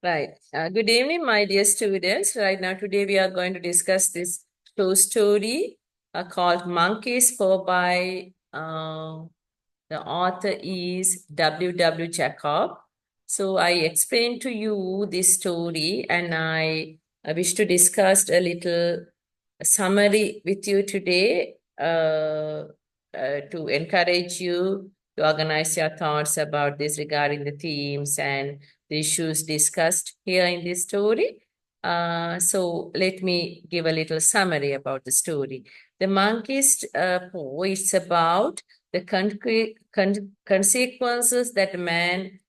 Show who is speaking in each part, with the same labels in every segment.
Speaker 1: Right. Good evening, my dear students. Right now, today we are going to discuss this short story called Monkey's Paw by the author is W. Jacob. So I explained to you this story and I wish to discuss a little summary with you today to encourage you to organize your thoughts about this regarding the themes and the issues discussed here in this story. So let me give a little summary about the story. The monkey's paw is about the consequences that man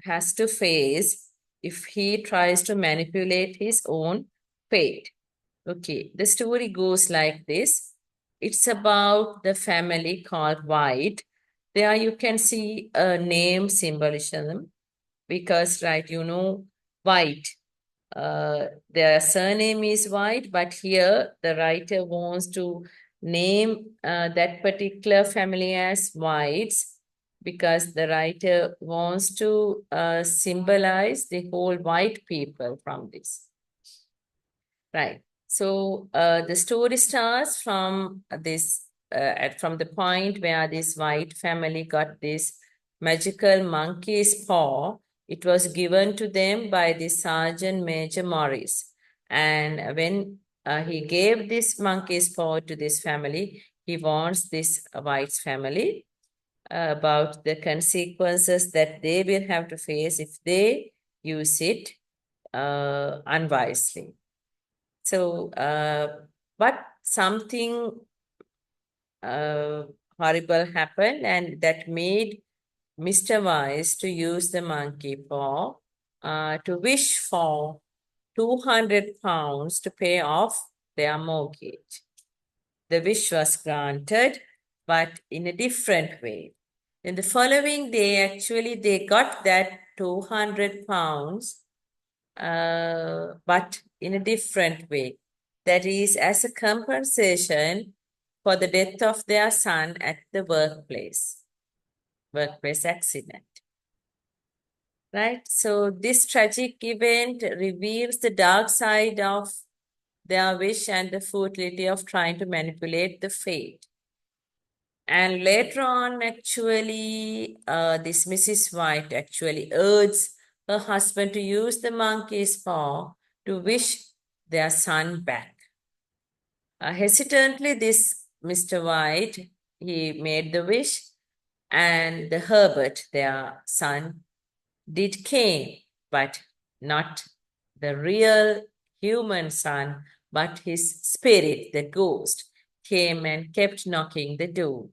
Speaker 1: has to face if he tries to manipulate his own fate. Okay, the story goes like this. It's about the family called White. There you can see a name symbolism because, right, White. Their surname is White, but here the writer wants to name that particular family as Whites because the writer wants to symbolize the whole white people from this. Right. So the story starts from from the point where this white family got this magical monkey's paw. It was given to them by the Sergeant Major Morris. And when he gave this monkey's paw to this family, he warns this white's family about the consequences that they will have to face if they use it unwisely. So, but something uh, horrible happened, and that made Mr. Wise to use the monkey paw to wish for 200 pounds to pay off their mortgage. The wish was granted, but in a different way. In the following day, actually, they got that 200 pounds but in a different way. That is, as a compensation for the death of their son at the workplace accident. Right? So, this tragic event reveals the dark side of their wish and the futility of trying to manipulate the fate. And later on, actually, this Mrs. White actually urged her husband to use the monkey's paw to wish their son back. Hesitantly, this Mr. White, he made the wish, and the Herbert, their son, did came, but not the real human son, but his spirit, the ghost, came and kept knocking the door.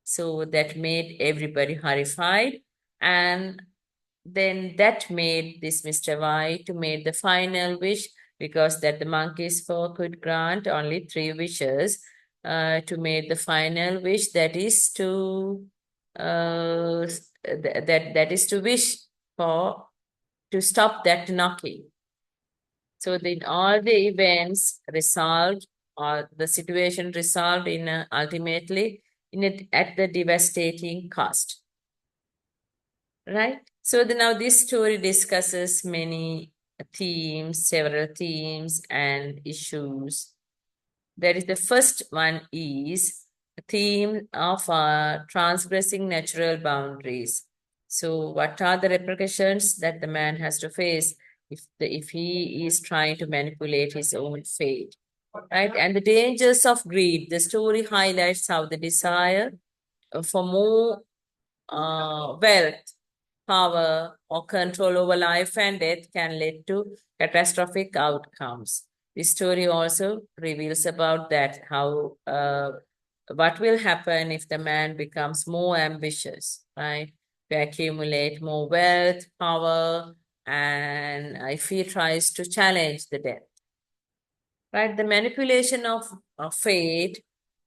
Speaker 1: So that made everybody horrified. And then that made this Mr. White to make the final wish because that the monkey's paw could grant only 3 wishes to make the final wish that is to that is to wish for to stop that knocking. So then all the events resolved or the situation resolved in ultimately at the devastating cost. Right? So now this story discusses many themes, several themes and issues. That is the first one is a theme of transgressing natural boundaries. So what are the repercussions that the man has to face if he is trying to manipulate his own fate? Right? And the dangers of greed. The story highlights how the desire for more wealth, power, or control over life and death can lead to catastrophic outcomes. This story also reveals about that how what will happen if the man becomes more ambitious, right? To accumulate more wealth, power, and if he tries to challenge the death. Right, the manipulation of fate,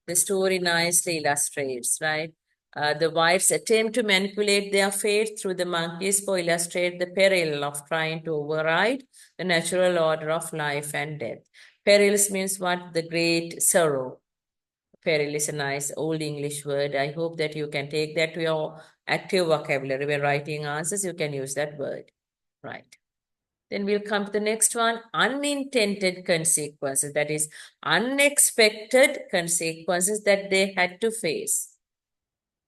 Speaker 1: the story nicely illustrates, right? The whites attempt to manipulate their fate through the monkeys to illustrate the peril of trying to override the natural order of life and death. Perils means what? The great sorrow. Peril is a nice old English word. I hope that you can take that to your active vocabulary. When writing answers, you can use that word, right? Then we'll come to the next one, unintended consequences. That is, unexpected consequences that they had to face,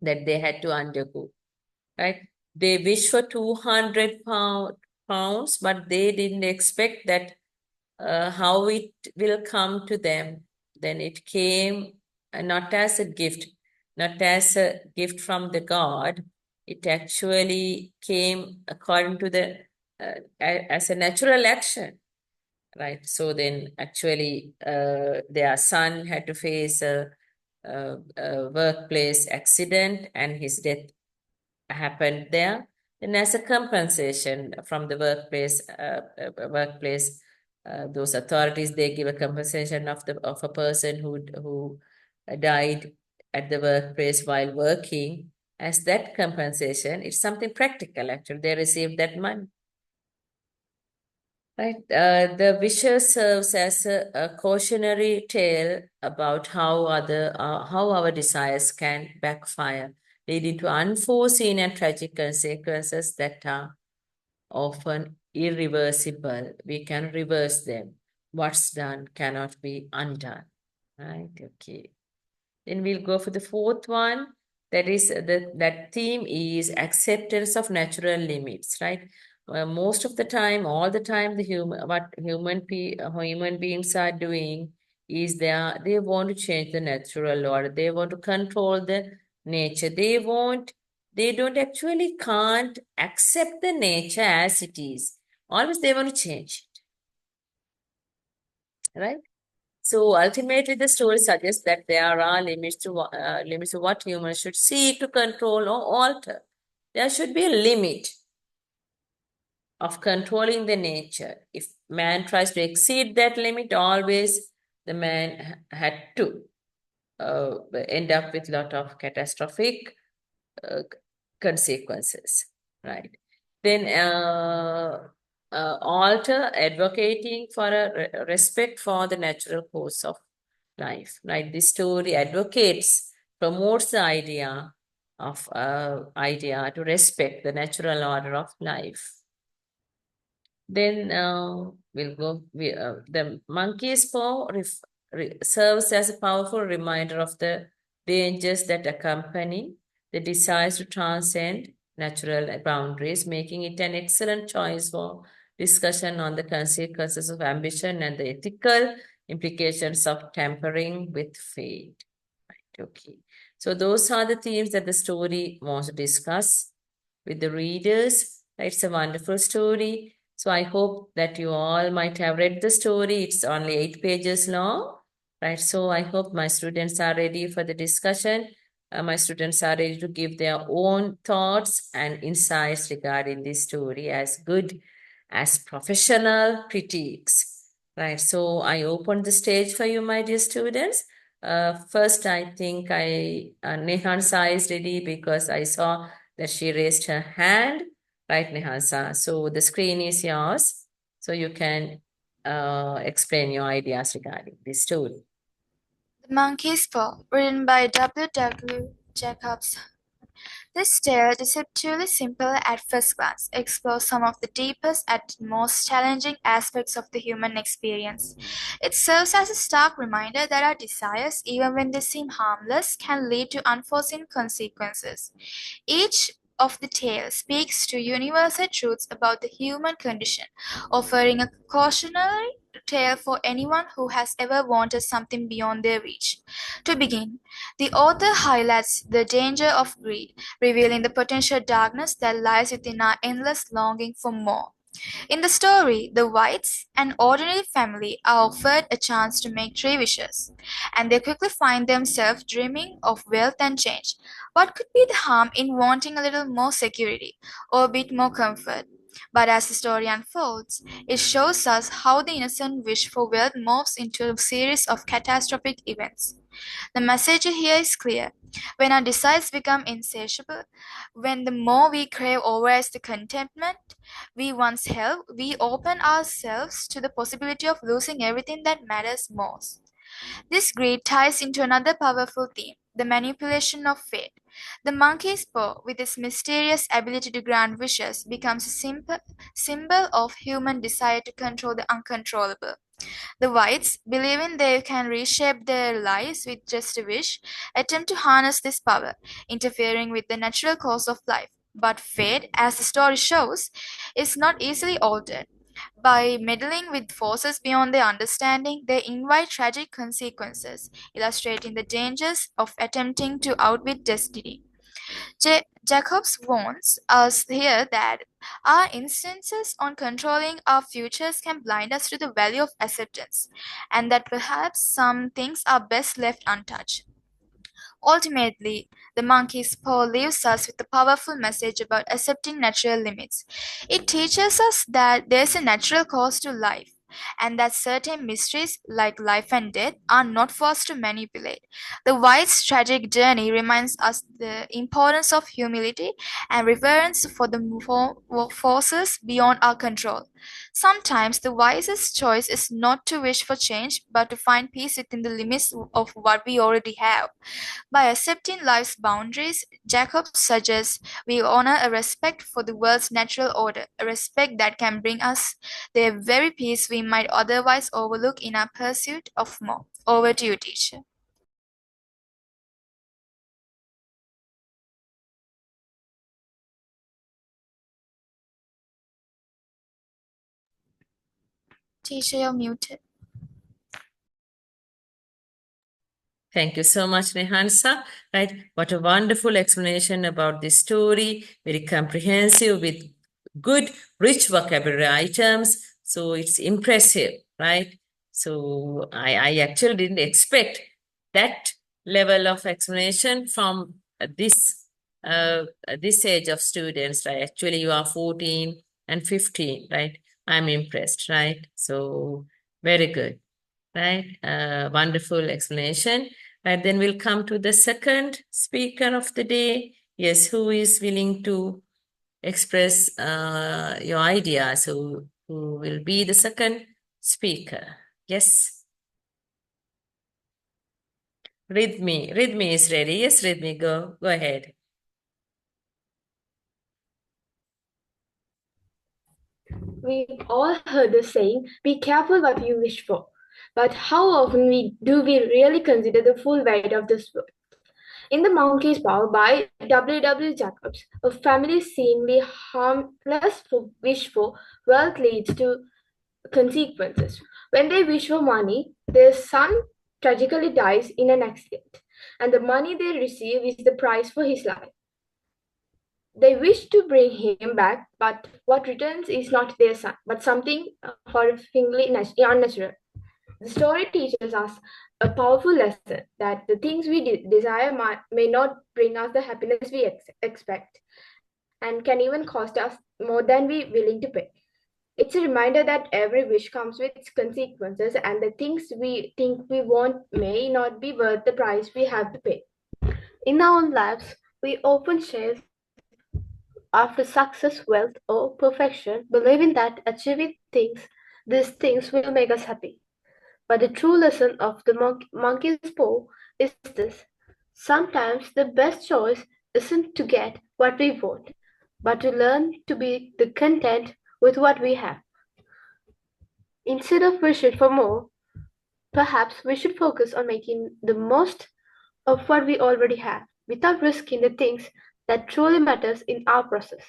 Speaker 1: that they had to undergo, right? They wish for 200 pounds, but they didn't expect that how it will come to them. Then it came not as a gift, not as a gift from the God. It actually came according to the as a natural action, right? So then actually their son had to face a workplace accident, and his death happened there. Then as a compensation from the workplace, those authorities, they give a compensation of a person who died at the workplace while working. As that compensation, it's something practical. Actually, they received that money. Right. The wisher serves as a cautionary tale about how our desires can backfire, leading to unforeseen and tragic consequences that are often irreversible. We can reverse them. What's done cannot be undone. Right. Okay. Then we'll go for the fourth one. That is that theme is acceptance of natural limits, right? Most of the time, all the time, human beings are doing is they want to change the natural order. They want to control the nature. They don't actually can't accept the nature as it is. Always they want to change it, right? So ultimately, the story suggests that there are limits to what humans should seek to control or alter. There should be a limit of controlling the nature. If man tries to exceed that limit, always the man had to end up with a lot of catastrophic uh, consequences, right? Then alter advocating for a respect for the natural course of life, right? This story advocates, promotes the idea to respect the natural order of life. Then the monkey's paw serves as a powerful reminder of the dangers that accompany the desires to transcend natural boundaries, making it an excellent choice for discussion on the consequences of ambition and the ethical implications of tampering with fate. Right, okay. So those are the themes that the story wants to discuss with the readers. It's a wonderful story. So I hope that you all might have read the story. It's only 8 pages long, right? So I hope my students are ready for the discussion. My students are ready to give their own thoughts and insights regarding this story as good as professional critiques, right? So I open the stage for you, my dear students. First, I think Nehansa is ready because I saw that she raised her hand. Right, Nehansa? So the screen is yours. So you can explain your ideas regarding this story.
Speaker 2: The Monkey's Paw, written by W. W. Jacobs. This tale, deceptively simple at first glance, explores some of the deepest and most challenging aspects of the human experience. It serves as a stark reminder that our desires, even when they seem harmless, can lead to unforeseen consequences. Each of the tales speaks to universal truths about the human condition, offering a cautionary tale for anyone who has ever wanted something beyond their reach. To begin, the author highlights the danger of greed, revealing the potential darkness that lies within our endless longing for more. In the story, the Whites, an ordinary family, are offered a chance to make three wishes, and they quickly find themselves dreaming of wealth and change. What could be the harm in wanting a little more security or a bit more comfort? But as the story unfolds, it shows us how the innocent wish for wealth morphs into a series of catastrophic events. The message here is clear. When our desires become insatiable, when the more we crave overrides the contentment we once held, we open ourselves to the possibility of losing everything that matters most. This greed ties into another powerful theme, the manipulation of fate. The monkey's paw, with its mysterious ability to grant wishes, becomes a simple symbol of human desire to control the uncontrollable. The whites, believing they can reshape their lives with just a wish, attempt to harness this power, interfering with the natural course of life. But fate, as the story shows, is not easily altered. By meddling with forces beyond their understanding, they invite tragic consequences, illustrating the dangers of attempting to outwit destiny. Jacobs warns us here that our instances on controlling our futures can blind us to the value of acceptance, and that perhaps some things are best left untouched. Ultimately, the monkey's paw leaves us with a powerful message about accepting natural limits. It teaches us that there's a natural course to life, and that certain mysteries, like life and death, are not for us to manipulate. The wise tragic journey reminds us the importance of humility and reverence for the forces beyond our control. Sometimes the wisest choice is not to wish for change, but to find peace within the limits of what we already have. By accepting life's boundaries, Jacob suggests we honor a respect for the world's natural order, a respect that can bring us the very peace we might otherwise overlook in our pursuit of more. Over to you, teacher. Teacher, you're muted.
Speaker 1: Thank you so much, Nehansa. Right, what a wonderful explanation about this story. Very comprehensive with good, rich vocabulary items. So it's impressive, right? So I actually didn't expect that level of explanation from this age of students, right? Actually, you are 14 and 15, right? I'm impressed, right? So very good, right? Wonderful explanation. Right, then we'll come to the second speaker of the day. Yes, who is willing to express your ideas? Who will be the second speaker? Yes, Ridmi is ready. Yes, Ridmi, go ahead.
Speaker 3: We've all heard the saying, be careful what you wish for. But how often do we really consider the full weight of this word? In The Monkey's Paw by W. Jacobs, a family seemingly harmless wish for wealth leads to consequences. When they wish for money, their son tragically dies in an accident, and the money they receive is the price for his life. They wish to bring him back, but what returns is not their son, but something horrifyingly unnatural. The story teaches us a powerful lesson that the things we desire may not bring us the happiness we expect and can even cost us more than we're willing to pay. It's a reminder that every wish comes with its consequences, and the things we think we want may not be worth the price we have to pay. In our own lives, we often chase after success, wealth, or perfection, believing that achieving these things will make us happy. But the true lesson of the monkey's paw is this: sometimes the best choice isn't to get what we want, but to learn to be content with what we have. Instead of wishing for more, perhaps we should focus on making the most of what we already have without risking the things that truly matters in our process.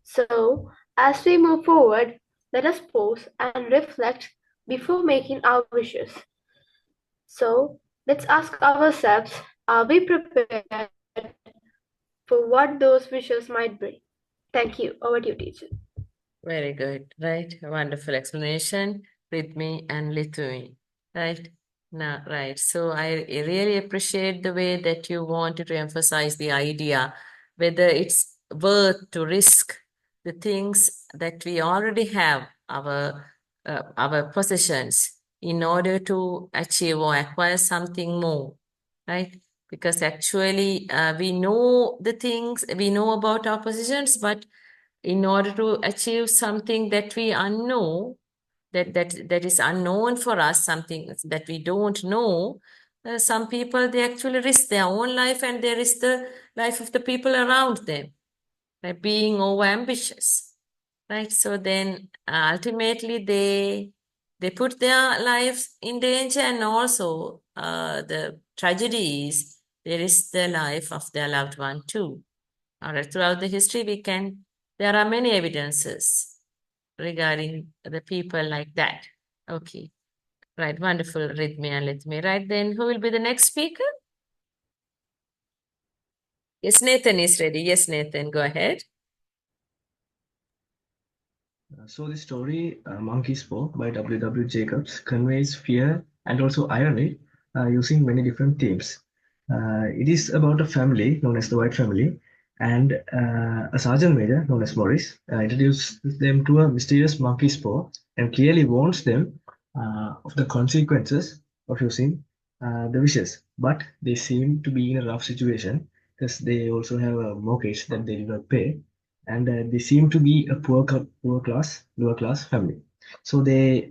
Speaker 3: So, as we move forward, let us pause and reflect before making our wishes. So, let's ask ourselves, are we prepared for what those wishes might bring? Thank you. Over to you, teacher.
Speaker 1: Very good, right? A wonderful explanation with me and Lithuania, right? Now, right. So I really appreciate the way that you wanted to emphasize the idea, whether it's worth to risk the things that we already have, our possessions, in order to achieve or acquire something more, right? Because actually, we know the things we know about our possessions, but in order to achieve something that we unknow, that is unknown for us, something that we don't know, some people, they actually risk their own life and they risk the life of the people around them by being over ambitious, right? So then ultimately they put their lives in danger, and also the tragedy is they risk the life of their loved one too. All right, throughout the history, there are many evidences regarding the people like that. Okay, right, wonderful, Rhythmi and Lithmi. Right, then who will be the next speaker? Yes, Nathan is ready. Yes, Nathan, go ahead.
Speaker 4: So the story Monkey's Paw by W. Jacobs conveys fear and also irony using many different themes. It is about a family known as the White Family and a sergeant major known as Morris introduces them to a mysterious monkey's paw and clearly warns them of the consequences of using the wishes. But they seem to be in a rough situation because they also have a mortgage that they did not pay, and they seem to be a lower class family. So they,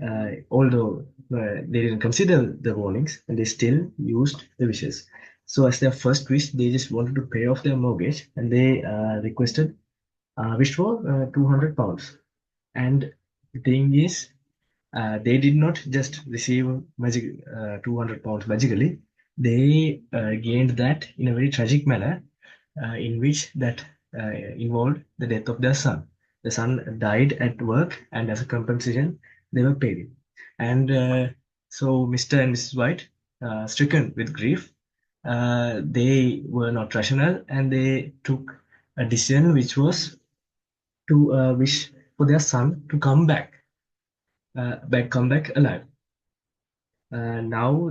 Speaker 4: although they didn't consider the warnings, and they still used the wishes. So as their first wish, they just wanted to pay off their mortgage, and they wished for £200. And the thing is, they did not just receive magic £200 magically. They gained that in a very tragic manner, in which that involved the death of their son. The son died at work, and as a compensation, they were paid it. And so Mr. and Mrs. White, stricken with grief, they were not rational, and they took a decision which was to wish for their son to come back alive. Now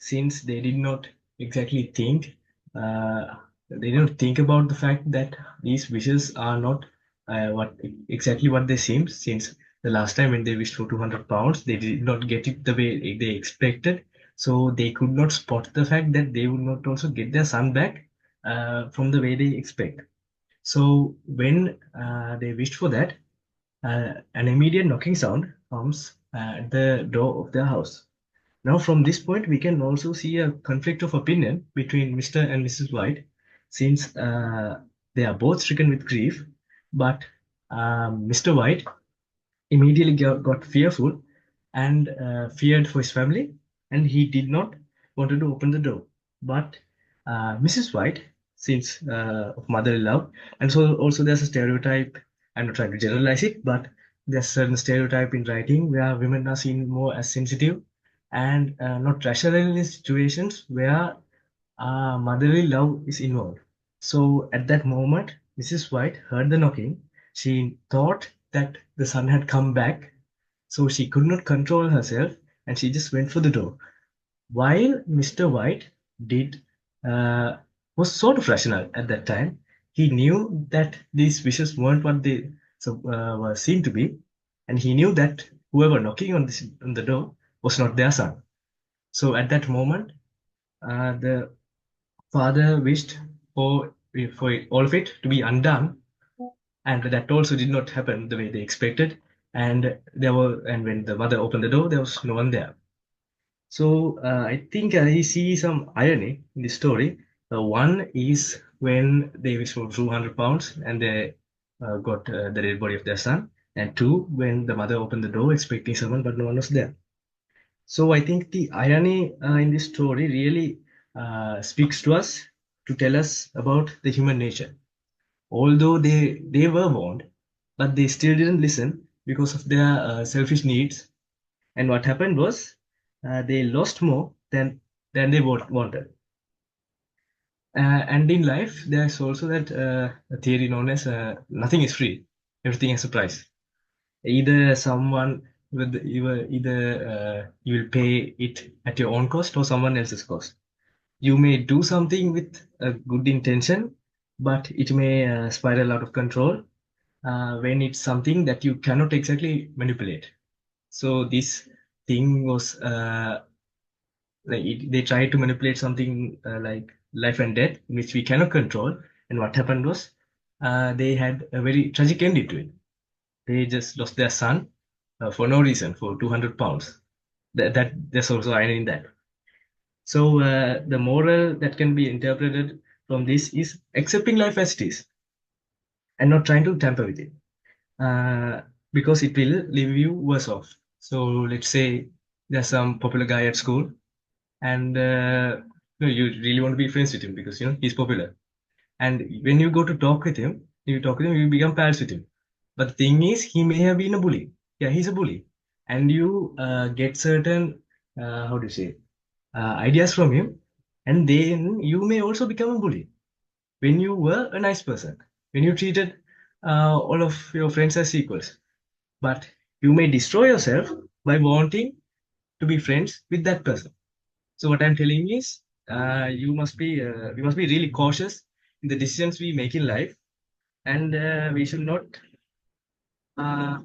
Speaker 4: since they did not exactly think, they didn't think about the fact that these wishes are not what they seem. Since the last time when they wished for £200, they did not get it the way they expected. So they could not spot the fact that they would not also get their son back from the way they expect. So when they wished for that, an immediate knocking sound comes at the door of their house. Now, from this point, we can also see a conflict of opinion between Mr. and Mrs. White, since they are both stricken with grief. But Mr. White immediately got fearful and feared for his family, and he did not wanted to open the door. But Mrs. White, since of motherly love, and so also there's a stereotype. I'm not trying to generalize it, but there's a certain stereotype in writing where women are seen more as sensitive and not rational in situations where motherly love is involved. So at that moment, Mrs. White heard the knocking. She thought that the son had come back, so she could not control herself, and she just went for the door. While Mr. White did was sort of rational at that time, he knew that these wishes weren't what they were seen to be, and he knew that whoever knocking on the door was not their son. So at that moment, the father wished for all of it to be undone, and that also did not happen the way they expected. And when the mother opened the door, there was no one there. So I think I see some irony in this story. One is when they wished for £200 and they got the dead body of their son, and two, when the mother opened the door expecting someone but no one was there. So I think the irony in this story really speaks to us to tell us about the human nature. Although they were warned, but they still didn't listen because of their selfish needs. And what happened was they lost more than they wanted. And in life, there's also that a theory known as nothing is free, everything has a price. Either someone with you will pay it at your own cost or someone else's cost. You may do something with a good intention, but it may spiral out of control when it's something that you cannot exactly manipulate. So this thing was they tried to manipulate something like life and death, which we cannot control. And what happened was they had a very tragic ending to it. They just lost their son for no reason, for £200. There's also irony in that. So the moral that can be interpreted from this is accepting life as it is and not trying to tamper with it, because it will leave you worse off. So let's say there's some popular guy at school, and you really want to be friends with him because he's popular. And when you go to talk with him, you become pals with him. But the thing is, he may have been a bully. Yeah, he's a bully, and you get certain how do you say ideas from him, and then you may also become a bully when you were a nice person, when you treated all of your friends as equals. But you may destroy yourself by wanting to be friends with that person. So what I'm telling is, we must be really cautious in the decisions we make in life, and we should not uh,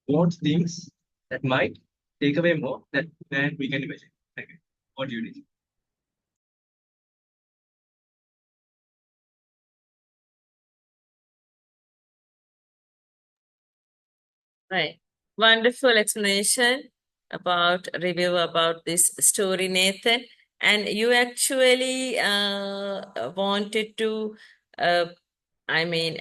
Speaker 4: want things that might take away more than we can imagine. Okay. What do you need?
Speaker 1: Right. Wonderful explanation about review about this story, Nathan. And you actually wanted to, uh, I mean,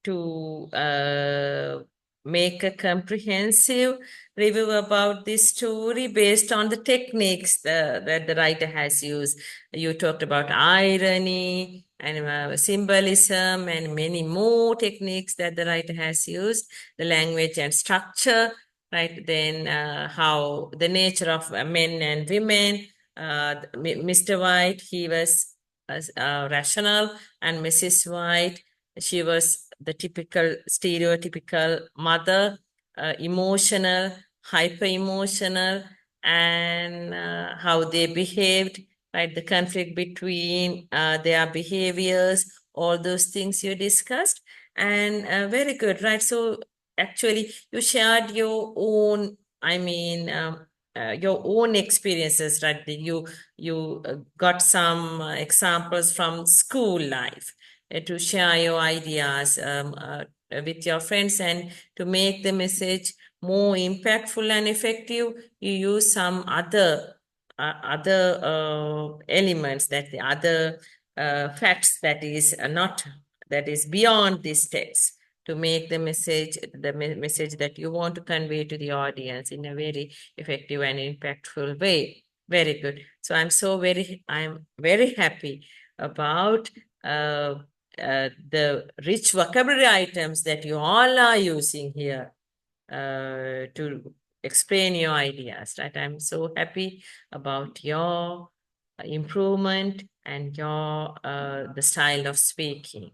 Speaker 1: to make a comprehensive review about this story based on the techniques that the writer has used. You talked about irony and symbolism and many more techniques that the writer has used, the language and structure, right? Then how the nature of men and women. Mr. White, he was rational, and Mrs. White, she was the typical stereotypical mother, emotional, hyper emotional, and how they behaved, right? The conflict between their behaviors, all those things you discussed, and very good, right? So actually, you shared your own, your own experiences, right? You got some examples from school life to share your ideas with your friends, and to make the message more impactful and effective, you use some other elements, that the other facts that is not, that is beyond this text, to make the message that you want to convey to the audience in a very effective and impactful way. Very good. So I'm very happy about the rich vocabulary items that you all are using here to explain your ideas, right? I'm so happy about your improvement and your the style of speaking,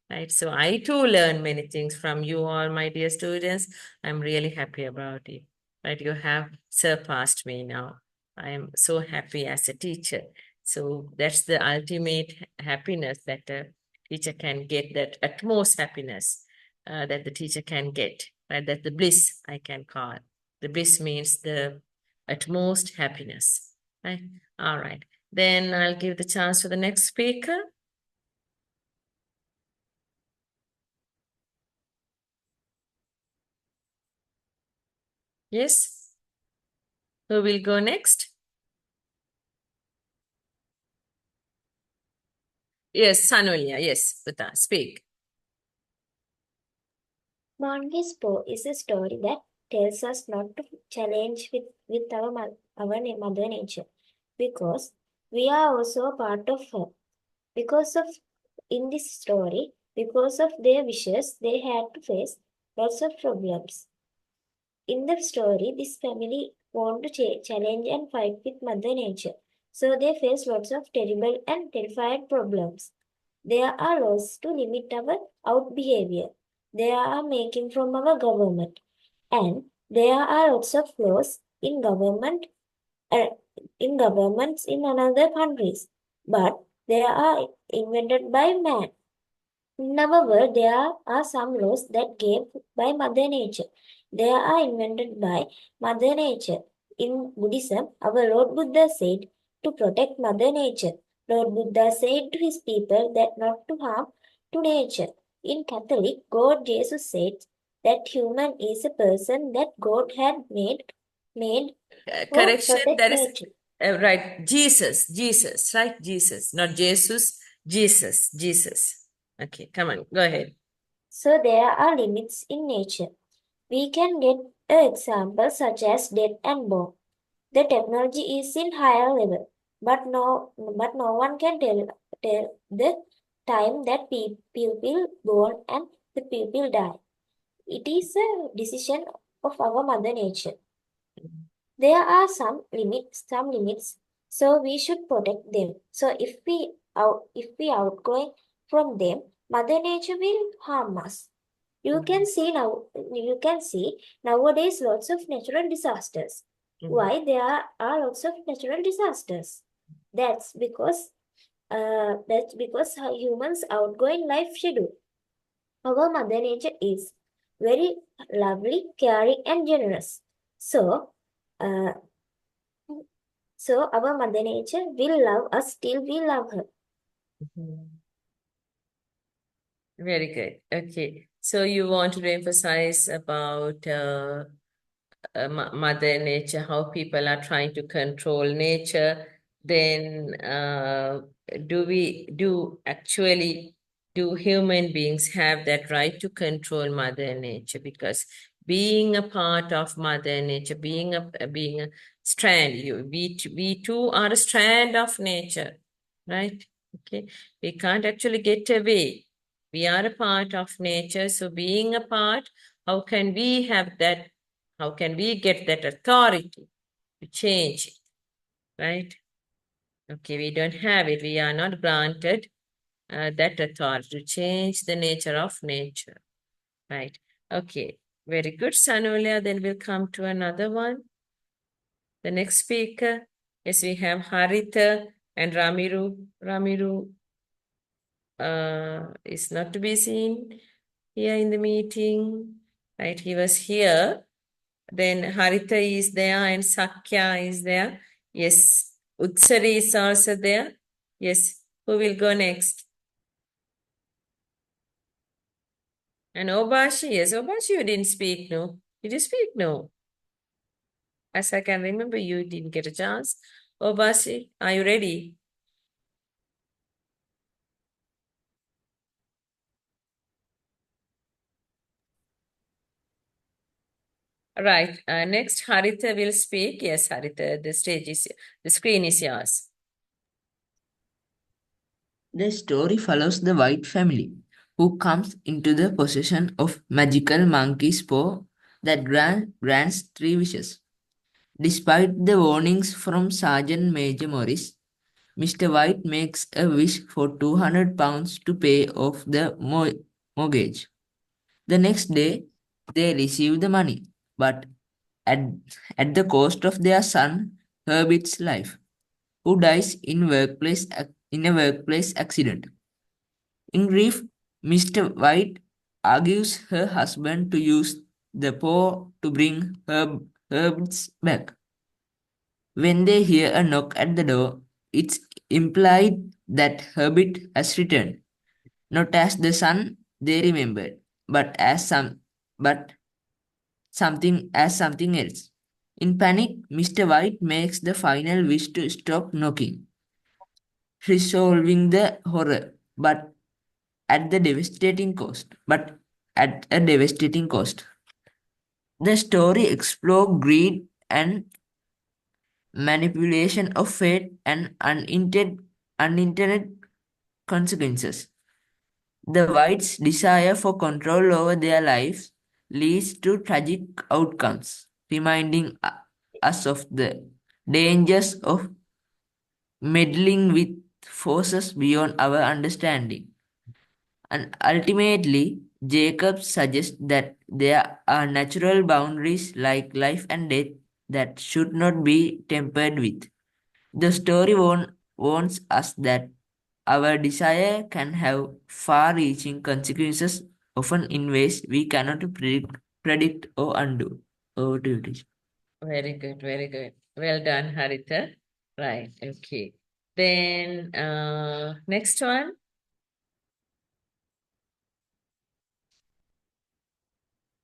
Speaker 1: right? So I too learn many things from you all, my dear students. I'm really happy about it, right? You have surpassed me now. I am so happy as a teacher. So that's the ultimate happiness that a teacher can get, that utmost happiness that the teacher can get, right? That the bliss I can call. The bliss means the utmost happiness, right? All right. Then I'll give the chance to the next speaker. Yes? Who will go next? Yes, Sanulia. Yes, Uta, speak.
Speaker 5: Monkey's Paw is a story that tells us not to challenge with our mother nature, because we are also a part of her. Because of in this story, because of their wishes, they had to face lots of problems. In the story, this family want to challenge and fight with Mother Nature, so they face lots of terrible and terrified problems. There are laws to limit our out behavior. They are making from our government, and there are lots of laws uh, in governments in another countries, but they are invented by man. In our world, there are some laws that gave by Mother Nature. They are invented by Mother Nature. In Buddhism, our Lord Buddha said to protect Mother Nature. Lord Buddha said to his people that not to harm to nature. In Catholic, God Jesus said that human is a person that God had made for
Speaker 1: Correction,
Speaker 5: protect
Speaker 1: there is
Speaker 5: nature.
Speaker 1: Right, Jesus, right? Jesus, not Jesus, Jesus. Okay, come on, go ahead.
Speaker 5: So there are limits in nature. We can get an example such as death and born. The technology is in higher level, but no one can tell the time that people born and the people die. It is a decision of our mother nature. There are some limits, so we should protect them. So if we outgoing from them, Mother Nature will harm us. You can see nowadays lots of natural disasters. Why there are lots of natural disasters? That's because humans outgoing life schedule. Our Mother Nature is very lovely, caring, and generous. Uh, so our Mother Nature will love us till we love her.
Speaker 1: Very good. Okay. So you want to emphasize about Mother Nature, how people are trying to control nature. Then do human beings have that right to control Mother Nature? Because being a part of Mother Nature, being a strand, we too are a strand of nature, right? Okay. We can't actually get away. We are a part of nature. So being a part, how can we have that? How can we get that authority to change it, right? Okay, we don't have it. We are not granted that authority to change the nature of nature, right? Okay, very good, Sanulia. Then we'll come to another one. The next speaker, yes, we have Haritha and Ramiru. Ramiru is not to be seen here in the meeting, right? He was here. Then Haritha is there and Sakya is there. Yes. Utsari is also there. Yes. Who will go next? And Obashi. Yes, Obashi, you didn't speak, no? Did you speak? No. As I can remember, you didn't get a chance. Obashi, are you ready? Right. Next, Haritha will speak. Yes, Haritha, the screen is yours.
Speaker 6: The story follows the White family, who comes into the possession of magical monkey's paw that grants three wishes. Despite the warnings from Sergeant Major Morris, Mr. White makes a wish for £200 to pay off the mortgage. The next day, they receive the money, but at, at the cost of their son Herbert's life, who dies in a workplace accident. In grief, Mr. White argues her husband to use the paw to bring Herbs back. When they hear a knock at the door, it's implied that Herbert has returned, not as the son they remembered, but but something else. In panic, Mr. White makes the final wish to stop knocking, resolving the horror, but at a devastating cost. The story explores greed and manipulation of fate and unintended consequences. The Whites' desire for control over their lives leads to tragic outcomes, reminding us of the dangers of meddling with forces beyond our understanding. And ultimately, Jacob suggests that there are natural boundaries like life and death that should not be tampered with. The story warns us that our desire can have far reaching consequences, often in ways we cannot predict or undo. Over to you, Tisha.
Speaker 1: Very good, very good. Well done, Haritha. Right, okay. Then next one.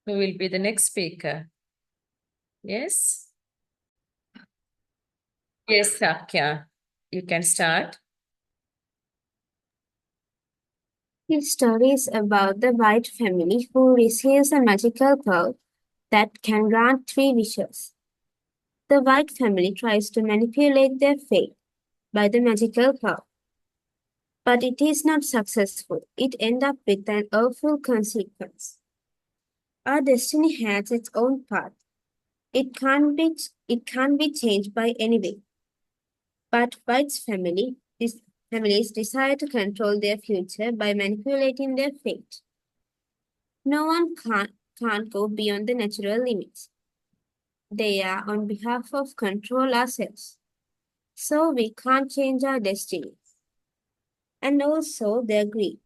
Speaker 1: Who will be the next speaker? Yes? Yes, Sakya, you can start.
Speaker 5: This story is about the White family who receives a magical pearl that can grant three wishes. The White family tries to manipulate their fate by the magical pearl, but it is not successful. It ends up with an awful consequence. Our destiny has its own path. It can't be changed by anything. But White's families desire to control their future by manipulating their fate. No one can't go beyond the natural limits. They are on behalf of control ourselves. So we can't change our destiny. And also their greed.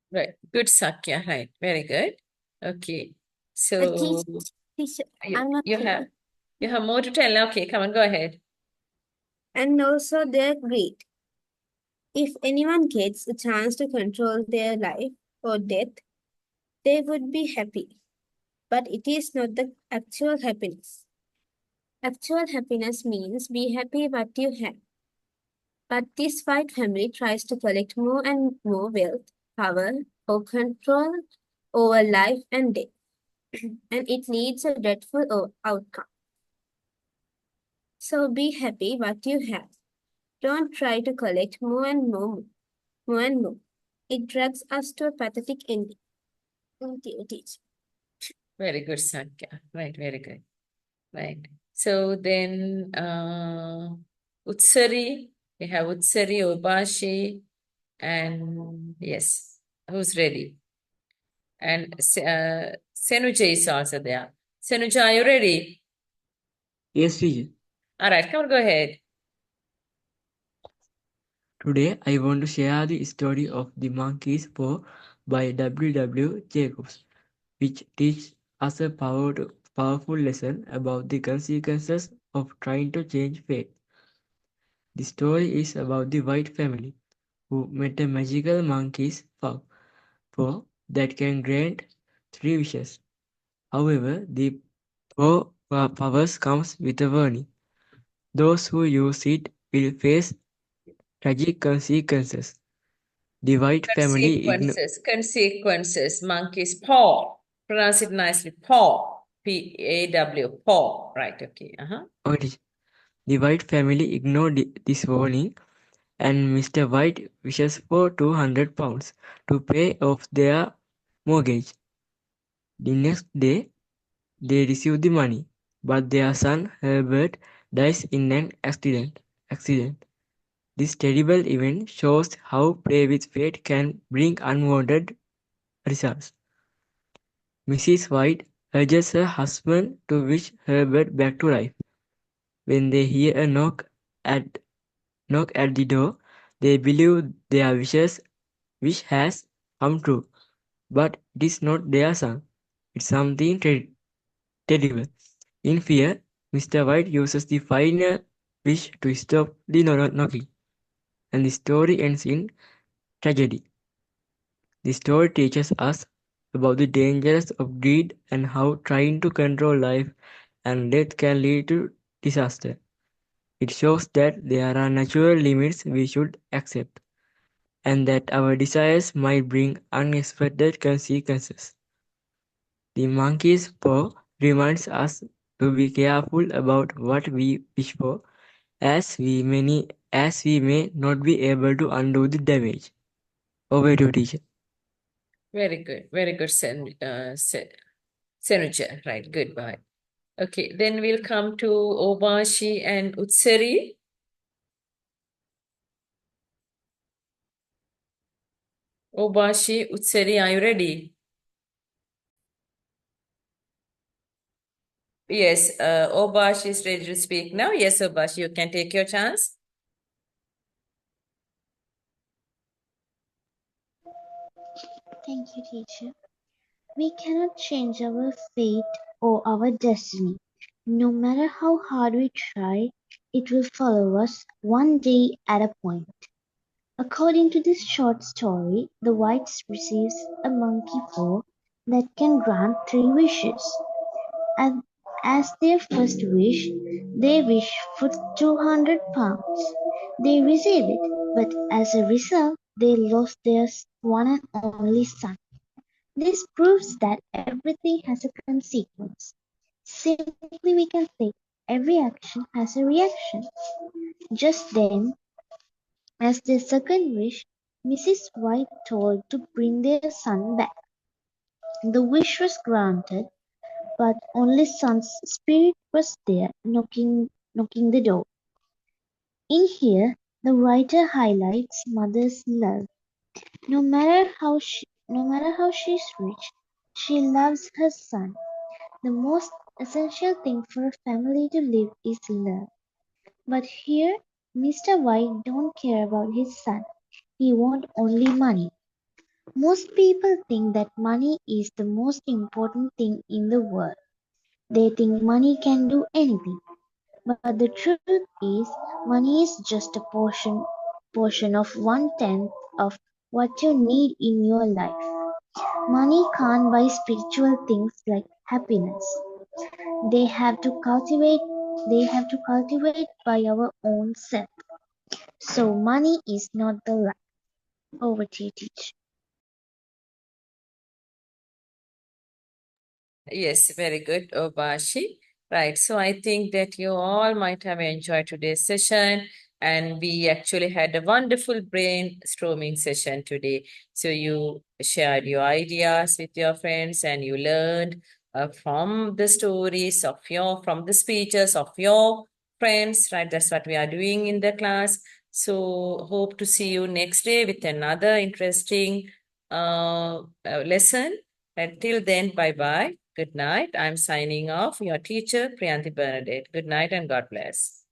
Speaker 1: Right. Good, Sakya. Right. Very good. Okay.
Speaker 5: And
Speaker 1: So
Speaker 5: teacher,
Speaker 1: you,
Speaker 5: I'm not
Speaker 1: you have
Speaker 5: finished.
Speaker 1: you have more to tell. Okay, come on, go ahead.
Speaker 5: And also their greed. If anyone gets a chance to control their life or death, they would be happy. But it is not the actual happiness. Actual happiness means be happy what you have. But this White family tries to collect more and more wealth, power, or control over life and death, and it leads a dreadful outcome. So be happy what you have. Don't try to collect more and more, more and more. It drags us to a pathetic ending. Thank you, teacher.
Speaker 1: Very good, Sakya. Right, very good. Right. So then Utsari, we have Utsari, Obashi, and yes, who's ready? And Senuja is also there. Senuja, are you ready?
Speaker 6: Yes, teacher.
Speaker 1: All right, come on, go ahead.
Speaker 6: Today I want to share the story of the monkey's paw by W. Jacobs, which teaches us a powerful lesson about the consequences of trying to change fate. The story is about the White family who met a magical monkey's paw that can grant three wishes. However, the powers comes with a warning. Those who use it will face tragic consequences. The White family
Speaker 1: Consequences. Monkey's paw. Pronounce it nicely. Paw. P-A-W. Paw. Right, okay.
Speaker 6: the White family ignored this warning, and Mr. White wishes for £200 to pay off their mortgage. The next day, they receive the money, but their son Herbert dies in an accident. This terrible event shows how play with fate can bring unwanted results. Mrs. White urges her husband to wish Herbert back to life. When they hear a at knock at the door, they believe their wish has come true, but it is not their son. It's something terrible. In fear, Mr. White uses the final wish to stop the knocking, and the story ends in tragedy. The story teaches us about the dangers of greed and how trying to control life and death can lead to disaster. It shows that there are natural limits we should accept, and that our desires might bring unexpected consequences. The monkey's paw reminds us to be careful about what we wish for, as we may not be able to undo the damage. Over to you, teacher.
Speaker 1: Very good. Very good, Senuja. Right, good. Bye. Okay, then we'll come to Obashi and Utsari. Obashi, Utsari, are you ready? Yes, Obashi is ready to speak now. Yes, Obashi, you can take your chance.
Speaker 7: Thank you, teacher. We cannot change our fate or our destiny. No matter how hard we try, it will follow us one day at a point. According to this short story, the White receives a monkey paw that can grant three wishes. And as their first wish, they wish for 200 pounds. They receive it, but as a result, they lost their one and only son. This proves that everything has a consequence. Simply, we can say every action has a reaction. Just then, as their second wish, Mrs. White told to bring their son back. The wish was granted, but only son's spirit was there knocking the door. In here, the writer highlights mother's love. No matter how she's rich, she loves her son. The most essential thing for a family to live is love. But here, Mr. White don't care about his son. He wants only money. Most people think that money is the most important thing in the world. They think money can do anything. But the truth is, money is just a portion of 1/10 of what you need in your life. Money can't buy spiritual things like happiness. They have to cultivate they have to cultivate by our own self. So money is not the life. Over to you, teacher.
Speaker 1: Yes, very good, Obashi. Right. So I think that you all might have enjoyed today's session, and we actually had a wonderful brainstorming session today. So you shared your ideas with your friends, and you learned from the stories of from the speeches of your friends, right? That's what we are doing in the class. So hope to see you next day with another interesting lesson. Until then, bye bye. Good night. I'm signing off. Your teacher, Priyanti Bernadette. Good night and God bless.